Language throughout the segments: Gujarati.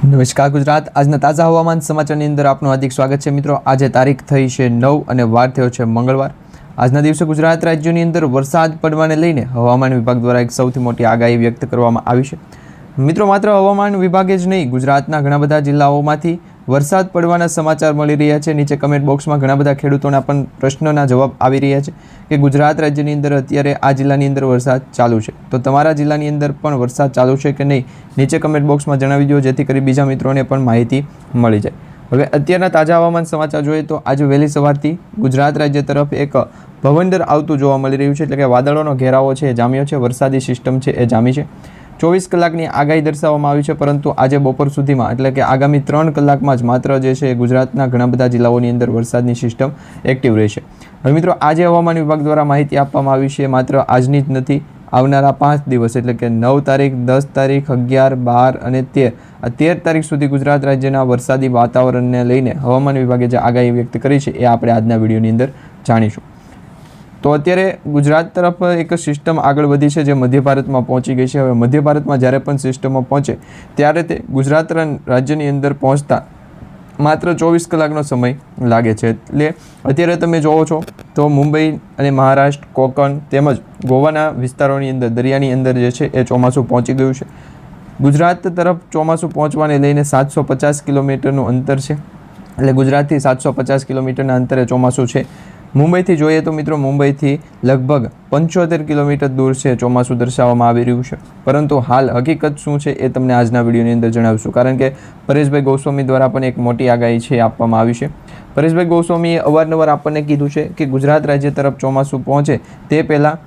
નમસ્કાર ગુજરાત આજના તાજા હવામાન સમાચારની અંદર આપનું હાર્દિક સ્વાગત છે મિત્રો। આજે તારીખ થઈ છે 9 અને વાર થયો છે મંગળવાર। આજના દિવસે ગુજરાત રાજ્યની અંદર વરસાદ પડવાને લઈને હવામાન વિભાગ દ્વારા એક સૌથી મોટી આગાહી વ્યક્ત કરવામાં આવી છે। મિત્રો માત્ર હવામાન વિભાગે જ નહીં, ગુજરાતના ઘણા બધા જિલ્લાઓમાંથી વરસાદ પડવાના સમાચાર મળી રહ્યા છે। નીચે કમેન્ટ બોક્સમાં ઘણા બધા ખેડૂતોના પણ પ્રશ્નોના જવાબ આવી રહ્યા છે કે ગુજરાત રાજ્યની અંદર અત્યારે આ જિલ્લાની અંદર વરસાદ ચાલુ છે, તો તમારા જિલ્લાની અંદર પણ વરસાદ ચાલુ છે કે નહીં નીચે કમેન્ટ બોક્સમાં જણાવી દો, જેથી કરી બીજા મિત્રોને પણ માહિતી મળી જાય। હવે અત્યારના તાજા હવામાન સમાચાર જોઈએ તો આજે વહેલી સવારથી ગુજરાત રાજ્ય તરફ એક ભવંડર આવતું જોવા મળી રહ્યું છે, એટલે કે વાદળોનો ઘેરાવો છે એ જામ્યો છે, વરસાદી સિસ્ટમ છે એ જામી છે। 24 કલાકની આગાહી દર્શાવવામાં આવી છે, પરંતુ આજે બપોર સુધીમાં એટલે કે આગામી 3 કલાકમાં જ માત્ર જે છે ગુજરાતના ઘણા બધા જિલ્લાઓની અંદર વરસાદની સિસ્ટમ એક્ટિવ રહેશે। હવે મિત્રો આજે હવામાન વિભાગ દ્વારા માહિતી આપવામાં આવી છે, માત્ર આજની જ નથી, આવનારા 5 દિવસ એટલે કે 9 તારીખ, 10 તારીખ, 11, 12 અને 13 આ 13 તારીખ સુધી ગુજરાત રાજ્યના વરસાદી વાતાવરણને લઈને હવામાન વિભાગે જે આગાહી વ્યક્ત કરી છે એ આપણે આજના વિડીયોની અંદર જાણીશું। તો અત્યારે ગુજરાત તરફ એક સિસ્ટમ આગળ વધી છે જે મધ્ય ભારતમાં પહોંચી ગઈ છે। હવે મધ્ય ભારતમાં જ્યારે પણ સિસ્ટમો પહોંચે ત્યારે તે ગુજરાત રાજ્યની અંદર પહોંચતા માત્ર 24 કલાકનો સમય લાગે છે। એટલે અત્યારે તમે જોવો છો તો મુંબઈ અને મહારાષ્ટ્ર, કોકણ તેમજ ગોવાના વિસ્તારોની અંદર દરિયાની અંદર જે છે એ ચોમાસું પહોંચી ગયું છે। ગુજરાત તરફ ચોમાસું પહોંચવાને લઈને 750 કિલોમીટરનું અંતર છે, એટલે ગુજરાતથી 750 કિલોમીટરના અંતરે ચોમાસું છે। મુંબઈથી જોઈએ તો મિત્રો મુંબઈથી લગભગ 75 કિલોમીટર દૂર છે ચોમાસું દર્શાવવામાં આવી રહ્યું છે, પરંતુ હાલ હકીકત શું છે એ તમને આજના વિડીયોની અંદર જણાવીશું, કારણ કે પરેશભાઈ ગોસ્વામી દ્વારા પણ એક મોટી આગાહી છે આપવામાં આવી છે। પરેશભાઈ ગોસ્વામીએ અવારનવાર આપણને કીધું છે કે ગુજરાત રાજ્ય તરફ ચોમાસું પહોંચે તે પહેલાં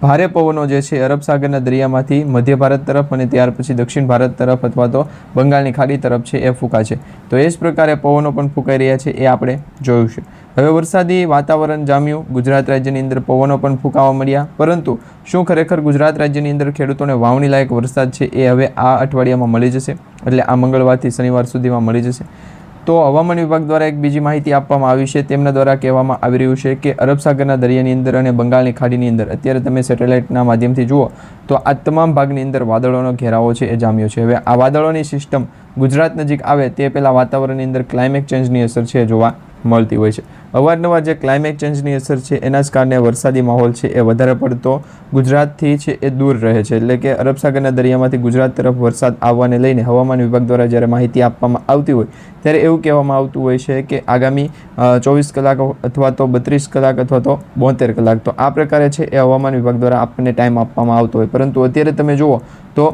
ભારે પવનો જે છે અરબ સાગરના દરિયામાંથી મધ્ય ભારત તરફ અને ત્યાર પછી દક્ષિણ ભારત તરફ અથવા તો બંગાળની ખાડી તરફ છે એ ફૂંકાશે, તો એ જ પ્રકારે પવનો પણ ફૂંકાઈ રહ્યા છે એ આપણે જોયું છે। હવે વરસાદી વાતાવરણ જામ્યું, ગુજરાત રાજ્યની અંદર પવનો પણ ફૂંકાવા મળ્યા, પરંતુ શું ખરેખર ગુજરાત રાજ્યની અંદર ખેડૂતોને વાવણી લાયક વરસાદ છે એ હવે આ અઠવાડિયામાં મળી જશે, એટલે આ મંગળવારથી શનિવાર સુધીમાં મળી જશે? તો હવામાન વિભાગ દ્વારા એક બીજી માહિતી આપવામાં આવી છે, તેમના દ્વારા કહેવામાં આવી રહ્યું છે કે અરબ સાગરના દરિયાની અંદર અને બંગાળની ખાડીની અંદર અત્યારે તમે સેટેલાઇટના માધ્યમથી જુઓ તો આ તમામ ભાગની અંદર વાદળોનો ઘેરાવો છે એ જામ્યો છે। હવે આ વાદળોની સિસ્ટમ ગુજરાત નજીક આવે તે પહેલાં વાતાવરણની અંદર ક્લાઇમેટ ચેન્જની અસર છે જોવા મળતી હોય છે। અવારનવાર જે ક્લાઇમેટ ચેન્જની અસર છે એના જ કારણે વરસાદી માહોલ છે એ વધારે પડતો ગુજરાતથી છે એ દૂર રહે છે, એટલે કે અરબ સાગરના દરિયામાંથી ગુજરાત તરફ વરસાદ આવવાને લઈને હવામાન વિભાગ દ્વારા જ્યારે માહિતી આપવામાં આવતી હોય ત્યારે એવું કહેવામાં આવતું હોય છે કે આગામી 24 કલાક અથવા તો 32 કલાક અથવા તો 72 કલાક, તો આ પ્રકારે છે એ હવામાન વિભાગ દ્વારા આપણને ટાઈમ આપવામાં આવતો હોય, પરંતુ અત્યારે તમે જુઓ તો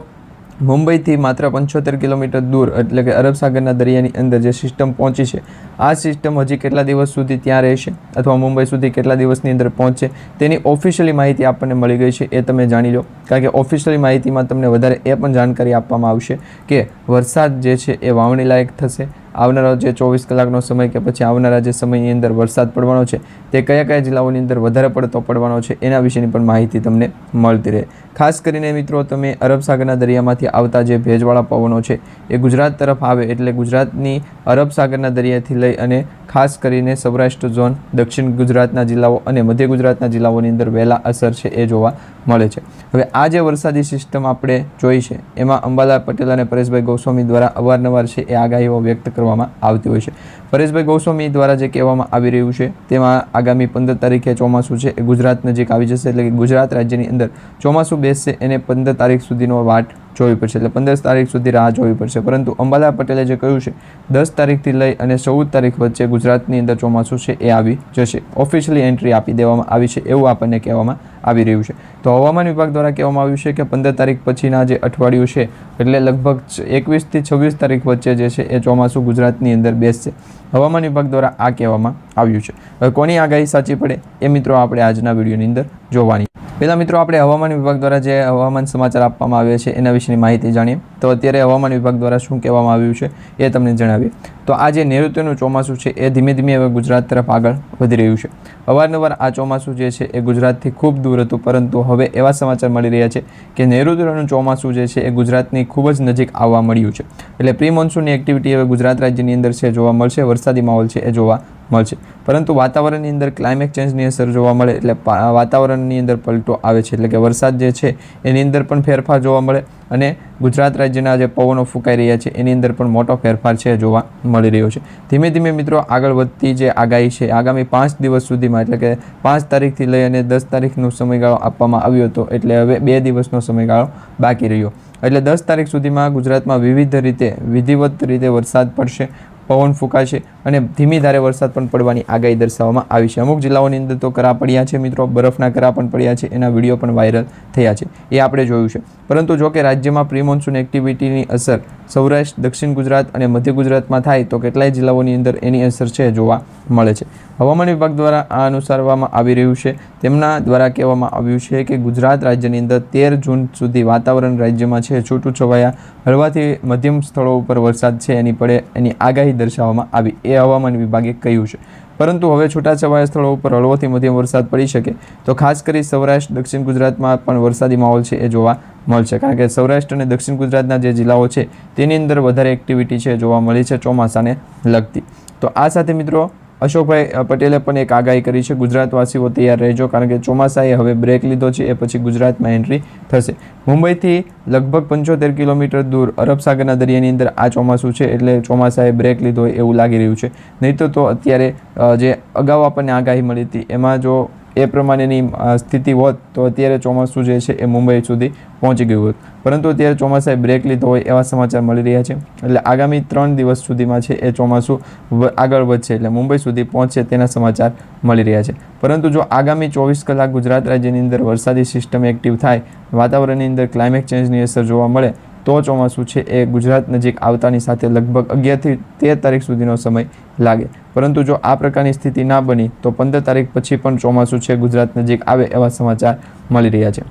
મુંબઈથી માત્ર 75 કિલોમીટર દૂર એટલે કે અરબ સાગરના દરિયાની અંદર જે સિસ્ટમ પહોંચી છે આ સિસ્ટમ હજી કેટલા દિવસ સુધી ત્યાં રહેશે અથવા મુંબઈ સુધી કેટલા દિવસની અંદર પહોંચશે તેની ઓફિશિયલી માહિતી આપણને મળી ગઈ છે, એ તમે જાણી લો, કારણ કે ઓફિશિયલી માહિતીમાં તમને વધારે એ પણ જાણકારી આપવામાં આવશે કે વરસાદ જે છે એ વાવણી લાયક થશે, આવનારા જે 24 કલાકનો સમય કે પછી આવનારા જે સમયની અંદર વરસાદ પડવાનો છે તે કયા કયા જિલ્લાઓની અંદર વધારે પડતો પડવાનો છે એના વિશેની પણ માહિતી તમને મળતી રહે। ખાસ કરીને મિત્રો તમે અરબ સાગરના દરિયામાંથી આવતા જે ભેજવાળા પવનો છે એ ગુજરાત તરફ આવે એટલે ગુજરાતની અરબ સાગરના દરિયાથી લઈ અને ખાસ કરીને સૌરાષ્ટ્ર ઝોન, દક્ષિણ ગુજરાતના જિલ્લાઓ અને મધ્ય ગુજરાતના જિલ્લાઓની અંદર વહેલા અસર છે એ જોવા મળે છે। હવે આ જે વરસાદી સિસ્ટમ આપણે જોઈ છે એમાં અંબાલાલ પટેલ અને પરેશભાઈ ગોસ્વામી દ્વારા અવારનવાર છે એ આગાહીઓ વ્યક્ત કરવામાં આવતી હોય છે। પરેશભાઈ ગોસ્વામી દ્વારા જે કહેવામાં આવી રહ્યું છે તેમાં આગામી 15 તારીખે ચોમાસું છે એ ગુજરાત નજીક આવી જશે, એટલે કે ગુજરાત રાજ્યની અંદર ચોમાસું બેસશે એને 15 તારીખ સુધીનો વાટ જોવી પડશે, એટલે 15 તારીખ સુધી રાહ જોવી પડશે, પરંતુ અંબાલાલ પટેલે જે કહ્યું છે 10 તારીખથી લઈ અને 14 તારીખ વચ્ચે ગુજરાતની અંદર ચોમાસું છે એ આવી જશે, ઓફિશિયલી એન્ટ્રી આપી દેવામાં આવી છે એવું આપણને કહેવામાં આવી રહ્યું છે। તો હવામાન વિભાગ દ્વારા કહેવામાં આવ્યું છે કે 15 તારીખ પછીના જે અઠવાડિયું છે એટલે લગભગ 21 થી 26 તારીખ વચ્ચે જે છે એ ચોમાસું ગુજરાતની અંદર બેસશે, હવામાન વિભાગ દ્વારા આ કહેવામાં આવ્યું છે। હવે કોની આગાહી સાચી પડે એ મિત્રો આપણે આજના વિડીયોની અંદર જોવાની। પહેલાં મિત્રો આપણે હવામાન વિભાગ દ્વારા જે હવામાન સમાચાર આપવામાં આવ્યા છે એના વિશેની માહિતી જાણીએ। તો અત્યારે હવામાન વિભાગ દ્વારા શું કહેવામાં આવ્યું છે એ તમને જણાવીએ તો આ જે નૈઋત્યનું ચોમાસું છે એ ધીમે ધીમે હવે ગુજરાત તરફ આગળ વધી રહ્યું છે। અવારનવાર આ ચોમાસું જે છે એ ગુજરાતથી ખૂબ દૂર હતું, પરંતુ હવે એવા સમાચાર મળી રહ્યા છે કે નૈઋત્યનું ચોમાસું જે છે એ ગુજરાતની ખૂબ જ નજીક આવવા મળ્યું છે, એટલે પ્રી મોન્સૂનની એક્ટિવિટી હવે ગુજરાત રાજ્યની અંદર છે જોવા મળશે, વરસાદી માહોલ છે એ જોવા મળશે. પરંતુ વાતાવરણની અંદર ક્લાઇમેટ ચેન્જની અસર જોવા મળે એટલે વાતાવરણની અંદર પલટો આવે છે, એટલે કે વરસાદ જે છે એની અંદર પણ ફેરફાર જોવા મળે અને ગુજરાત રાજ્યના જે પવનો ફૂંકાઈ રહ્યા છે એની અંદર પણ મોટો ફેરફાર છે જોવા મળી રહ્યો છે. ધીમે ધીમે મિત્રો આગળ વધતી જે આગાહી છે આગામી 5 દિવસ સુધીમાં, એટલે કે 5 તારીખથી લઈ અને 10 તારીખનો સમયગાળો આપવામાં આવ્યો હતો, એટલે હવે 2 દિવસનો સમયગાળો બાકી રહ્યો. એટલે 10 તારીખ સુધીમાં ગુજરાતમાં વિધિવત રીતે વરસાદ પડશે, પવન ફૂંકાશે અને ધીમી ધારે વરસાદ પણ પડવાની આગાહી દર્શાવવામાં આવી છે. અમુક જિલ્લાઓની અંદર તો કરા પડ્યા છે મિત્રો, બરફના કરા પણ પડ્યા છે, એના વિડીયો પણ વાયરલ થયા છે, એ આપણે જોયું છે. પરંતુ જો કે રાજ્યમાં પ્રી મોન્સૂન એક્ટિવિટીની અસર સૌરાષ્ટ્ર, દક્ષિણ ગુજરાત અને મધ્ય ગુજરાતમાં થાય તો કેટલાય જિલ્લાઓની અંદર એની અસર છે જોવા મળે છે. હવામાન વિભાગ દ્વારા આ અનુસરવામાં આવી રહ્યું છે. તેમના દ્વારા કહેવામાં આવ્યું છે કે ગુજરાત રાજ્યની અંદર 13 જૂન સુધી વાતાવરણ રાજ્યમાં છે છૂટુંછવાયા હળવાથી મધ્યમ સ્થળો ઉપર વરસાદ છે એની પડે એની આગાહી દર્શાવવામાં આવી, એ હવામાન વિભાગે કહ્યું છે. પરંતુ હવે છૂટાછવાયા સ્થળો ઉપર હળવોથી મધ્યમ વરસાદ પડી શકે તો ખાસ કરી સૌરાષ્ટ્ર, દક્ષિણ ગુજરાતમાં પણ વરસાદી માહોલ છે એ જોવા મળશે, કારણ કે સૌરાષ્ટ્ર અને દક્ષિણ ગુજરાતના જે જિલ્લાઓ છે તેની અંદર વધારે એક્ટિવિટી છે જોવા મળી છે ચોમાસાને લગતી. તો આ સાથે મિત્રો અશોકભાઈ પટેલે પણ એક આગાહી કરી છે, ગુજરાતવાસીઓ તૈયાર રહેજો, કારણ કે ચોમાસાએ હવે બ્રેક લીધો છે, એ પછી ગુજરાતમાં એન્ટ્રી થશે. મુંબઈથી લગભગ 75 કિલોમીટર દૂર અરબ સાગરના દરિયાની અંદર આ ચોમાસું છે, એટલે ચોમાસાએ બ્રેક લીધો હોય એવું લાગી રહ્યું છે. નહીં તો અત્યારે જે અગાઉ આપણને આગાહી મળી હતી એમાં જો એ પ્રમાણેની સ્થિતિ હોત તો અત્યારે ચોમાસું જે છે એ મુંબઈ સુધી પહોંચી ગયું હોત. પરંતુ અત્યારે ચોમાસાએ બ્રેક લીધો હોય એવા સમાચાર મળી રહ્યા છે, એટલે આગામી 3 દિવસ સુધીમાં છે એ ચોમાસું આગળ વધશે, એટલે મુંબઈ સુધી પહોંચશે તેના સમાચાર મળી રહ્યા છે. પરંતુ જો આગામી 24 કલાક ગુજરાત રાજ્યની અંદર વરસાદી સિસ્ટમ એક્ટિવ થાય, વાતાવરણની અંદર ક્લાઇમેટ ચેન્જની અસર જોવા મળે તો ચોમાસું છે એ ગુજરાત નજીક આવતાની સાથે લગભગ 11 થી 13 તારીખ સુધીનો સમય લાગે. પરંતુ જો આ પ્રકારની સ્થિતિ ના બની તો 15 તારીખ પછી પણ ચોમાસું છે ગુજરાત નજીક આવે એવા સમાચાર મળી રહ્યા છે.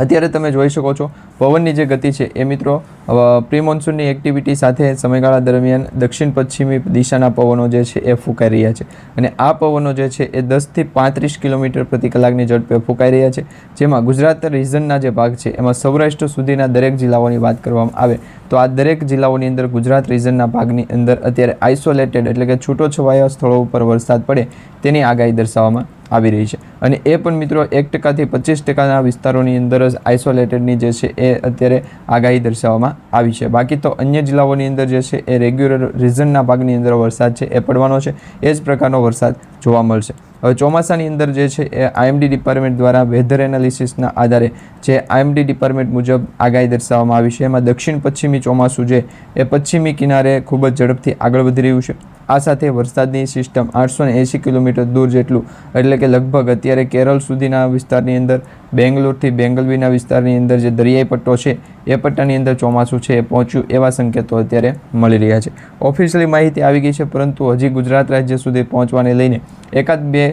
અત્યારે તમે જોઈ શકો છો પવનની જે ગતિ છે એ મિત્રો પ્રી મોન્સૂનની એક્ટિવિટી સાથે સમયગાળા દરમિયાન દક્ષિણ પશ્ચિમી દિશાના પવનો જે છે એ ફૂંકાઈ રહ્યા છે, અને આ પવનો જે છે એ 10 થી 35 કિલોમીટર પ્રતિ કલાકની ઝડપે ફૂંકાઈ રહ્યા છે. જેમાં ગુજરાત રિજનના જે ભાગ છે એમાં સૌરાષ્ટ્ર સુધીના દરેક જિલ્લાઓની વાત કરવામાં આવે તો આ દરેક જિલ્લાઓની અંદર ગુજરાત રિજનના ભાગની અંદર અત્યારે આઇસોલેટેડ એટલે કે છૂટોછવાયા સ્થળો ઉપર વરસાદ પડે તેની આગાહી દર્શાવવામાં આવી રહી છે. અને એ પણ મિત્રો 1% થી 25% વિસ્તારોની અંદર જ આઇસોલેટેડની જે છે એ અત્યારે આગાહી દર્શાવવામાં આવી છે. બાકી તો અન્ય જિલ્લાઓની અંદર જે છે એ રેગ્યુલર રિજનના ભાગની અંદર વરસાદ છે એ પડવાનો છે, એ જ પ્રકારનો વરસાદ જોવા મળશે. હવે ચોમાસાની અંદર જે છે એ આઈએમડી ડિપાર્ટમેન્ટ દ્વારા વેધર એનાલિસિસના આધારે જે આઈએમડી ડિપાર્ટમેન્ટ મુજબ આગાહી દર્શાવવામાં આવી છે એમાં દક્ષિણ પશ્ચિમી ચોમાસું છે એ પશ્ચિમી કિનારે ખૂબ જ ઝડપથી આગળ વધી રહ્યું છે. આ સાથે વરસાદની સિસ્ટમ 880 કિલોમીટર દૂર જેટલું, એટલે કે લગભગ અત્યારે કેરળ સુધીના વિસ્તારની અંદર, બેંગ્લોરથી બેંગલવીના વિસ્તારની અંદર જે દરિયાઈ પટ્ટો છે એ પટ્ટાની અંદર ચોમાસું છે એ પહોંચ્યું એવા સંકેતો અત્યારે મળી રહ્યા છે. ઓફિશિયલી માહિતી આવી ગઈ છે, પરંતુ હજી ગુજરાત રાજ્ય સુધી પહોંચવાને લઈને 1-2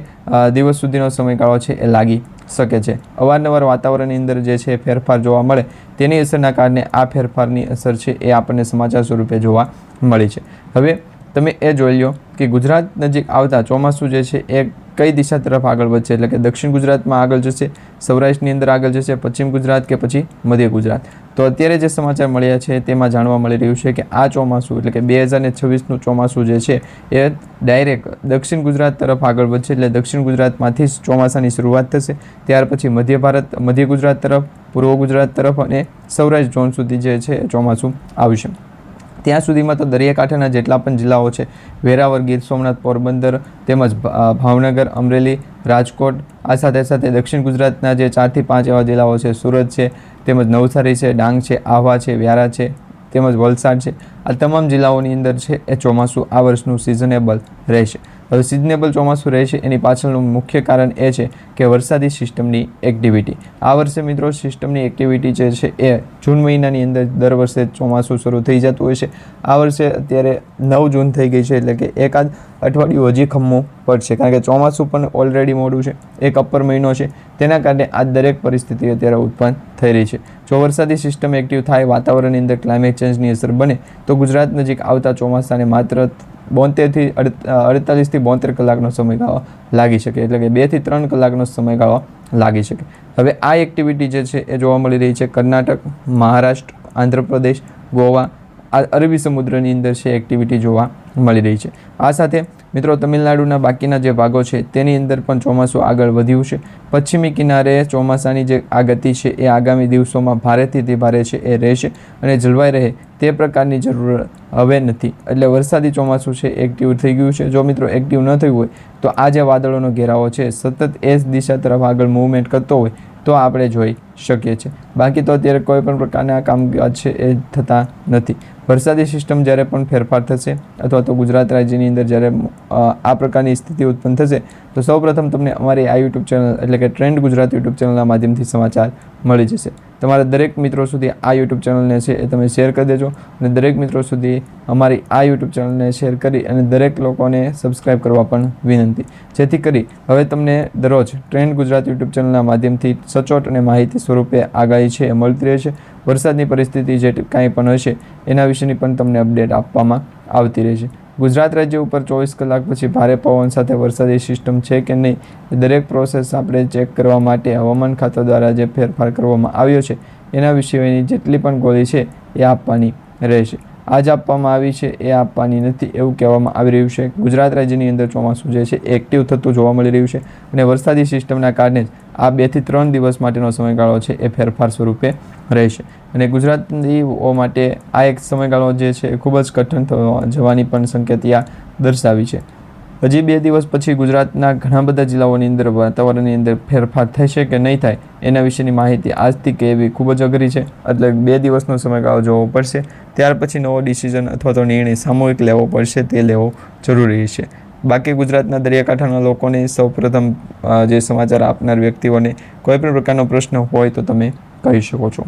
દિવસ સુધીનો સમયગાળો છે એ લાગી શકે છે. અવારનવાર વાતાવરણની અંદર જે છે ફેરફાર જોવા મળે તેની અસરના કારણે આ ફેરફારની અસર છે એ આપણને સમાચાર સ્વરૂપે જોવા મળી છે. હવે તમે એ જોઈ લો કે ગુજરાત નજીક આવતા ચોમાસું જે છે એ કઈ દિશા તરફ આગળ વધશે, એટલે કે દક્ષિણ ગુજરાતમાં આગળ જશે, સૌરાષ્ટ્રની અંદર આગળ જશે, પશ્ચિમ ગુજરાત કે પછી મધ્ય ગુજરાત. તો અત્યારે જે સમાચાર મળ્યા છે તેમાં જાણવા મળી રહ્યું છે કે આ ચોમાસું એટલે કે 2026નું ચોમાસું જે છે એ ડાયરેક્ટ દક્ષિણ ગુજરાત તરફ આગળ વધશે, એટલે દક્ષિણ ગુજરાતમાંથી જ ચોમાસાની શરૂઆત થશે. ત્યાર પછી મધ્ય ગુજરાત તરફ, પૂર્વ ગુજરાત તરફ અને સૌરાષ્ટ્ર ઝોન સુધી જે છે ચોમાસું આવશે. ત્યાં સુધીમાં તો દરિયાકાંઠાના જેટલા પણ જિલ્લાઓ છે, વેરાવળ, ગીર સોમનાથ, પોરબંદર તેમજ ભાવનગર, અમરેલી, રાજકોટ, આ સાથે સાથે દક્ષિણ ગુજરાતના જે 4 થી 5 એવા જિલ્લાઓ છે, સુરત છે, તેમજ નવસારી છે, ડાંગ છે, આહવા છે, વ્યારા છે, તેમજ વલસાડ છે, આ તમામ જિલ્લાઓની અંદર છે એ ચોમાસું આ વર્ષનું સિઝનેબલ રહેશે. હવે સિઝનેબલ ચોમાસું રહેશે એની પાછળનું મુખ્ય કારણ એ છે કે વરસાદી સિસ્ટમની એક્ટિવિટી. આ વર્ષે મિત્રો સિસ્ટમની એક્ટિવિટી જે છે એ જૂન મહિનાની અંદર દર વર્ષે ચોમાસું શરૂ થઈ જતું હોય છે. આ વર્ષે અત્યારે 9 જૂન થઈ ગઈ છે, એટલે કે એકાદ અઠવાડિયું હજી ખમ્મું પડશે, કારણ કે ચોમાસું પણ ઓલરેડી મોડું છે, એક અપર મહિનો છે, તેના કારણે આ દરેક પરિસ્થિતિ અત્યારે ઉત્પન્ન થઈ રહી છે. જો વરસાદી સિસ્ટમ એક્ટિવ થાય, વાતાવરણની અંદર ક્લાઇમેટ ચેન્જની અસર બને તો ગુજરાત નજીક આવતા ચોમાસાને માત્ર 72 થી 48 થી 72 કલાકનો સમયગાળો લાગી શકે, એટલે કે 2 થી 3 કલાકનો સમયગાળો લાગી શકે. હવે આ એક્ટિવિટી જે છે એ જોવા મળી રહી છે કર્ણાટક, મહારાષ્ટ્ર, આંધ્રપ્રદેશ, ગોવા, આ અરબી સમુદ્રની અંદર છે એક્ટિવિટી જોવા મળી રહી છે. આ સાથે મિત્રો તમિલનાડુના બાકીના જે ભાગો છે તેની અંદર પણ ચોમાસું આગળ વધ્યું છે. પશ્ચિમી કિનારે ચોમાસાની જે આ ગતિ છે એ આગામી દિવસોમાં ભારેથી અતિ ભારે છે એ રહેશે અને જળવાઈ રહે તે પ્રકારની જરૂર હવે નથી. એટલે વરસાદી ચોમાસું છે એક્ટિવ થઈ ગયું છે. જો મિત્રો એક્ટિવ ન થયું હોય તો આ જે વાદળોનો ઘેરાવો છે સતત એ જ દિશા તરફ આગળ મૂવમેન્ટ કરતો હોય તો આપણે જોઈ શકીએ છીએ. બાકી તો અત્યારે કોઈ પણ પ્રકારના કામકાજ છે એ થતા નથી. વરસાદી સિસ્ટમ જ્યારે પણ ફેરફાર થશે અથવા તો ગુજરાત રાજ્યની અંદર જ્યારે આ પ્રકારની સ્થિતિ ઉત્પન્ન થશે તો સૌપ્રથમ તમને અમારી આ યુટ્યુબ ચેનલ એટલે કે ટ્રેન્ડ ગુજરાત યુટ્યુબ ચેનલના માધ્યમથી સમાચાર મળી જશે. તમારા દરેક મિત્રો સુધી આ યુટ્યુબ ચેનલને છે એ તમે શેર કરી દેજો અને દરેક મિત્રો સુધી અમારી આ યુટ્યુબ ચેનલને શેર કરી અને દરેક લોકોને સબસ્ક્રાઈબ કરવા પણ વિનંતી, જેથી કરી હવે તમને દરરોજ ટ્રેન્ડ ગુજરાત યુટ્યુબ ચેનલના માધ્યમથી સચોટ અને માહિતી સ્વરૂપે આગાહી છે એ મળતી રહેશે. વરસાદની પરિસ્થિતિ જે કાંઈ પણ હશે એના વિશેની પણ તમને અપડેટ આપવામાં આવતી રહેશે. ગુજરાત રાજ્ય ઉપર 24 કલાક પછી ભારે પવન સાથે વરસાદી સિસ્ટમ છે કે નહીં એ દરેક પ્રોસેસ આપણે ચેક કરવા માટે હવામાન ખાતા દ્વારા જે ફેરફાર કરવામાં આવ્યો છે એના વિશેની જેટલી પણ ગોળી છે એ આપવાની રહેશે. આજ આપવામાં આવી છે એ આપવાની નથી એવું કહેવામાં આવી રહ્યું છે. ગુજરાત રાજ્યની અંદર ચોમાસું જે છે એક્ટિવ થતું જોવા મળી રહ્યું છે અને વરસાદી સિસ્ટમના કારણે જ આ 2 થી 3 દિવસ માટેનો સમયગાળો છે એ ફેરફાર સ્વરૂપે રહેશે અને ગુજરાતીઓ માટે આ એક સમયગાળો જે છે એ ખૂબ જ કઠિન જવાની પણ સંકેતિયા દર્શાવી છે. હજી 2 દિવસ પછી ગુજરાતના ઘણા બધા જિલ્લાઓની અંદર વાતાવરણની અંદર ફેરફાર થશે કે નહીં થાય એના વિશેની માહિતી આજથી કહેવી ખૂબ જ અઘરી છે. એટલે 2 દિવસનો સમયગાળો જોવો પડશે, ત્યાર પછી નવો ડિસિઝન અથવા તો નિર્ણય સામૂહિક લેવો પડશે, તે લેવો જરૂરી છે. બાકી ગુજરાતના દરિયાકાંઠાના લોકોને સૌપ્રથમ જે સમાચાર આપનાર વ્યક્તિઓને કોઈ પણ પ્રકારનો પ્રશ્ન હોય તો તમે કહી શકો છો.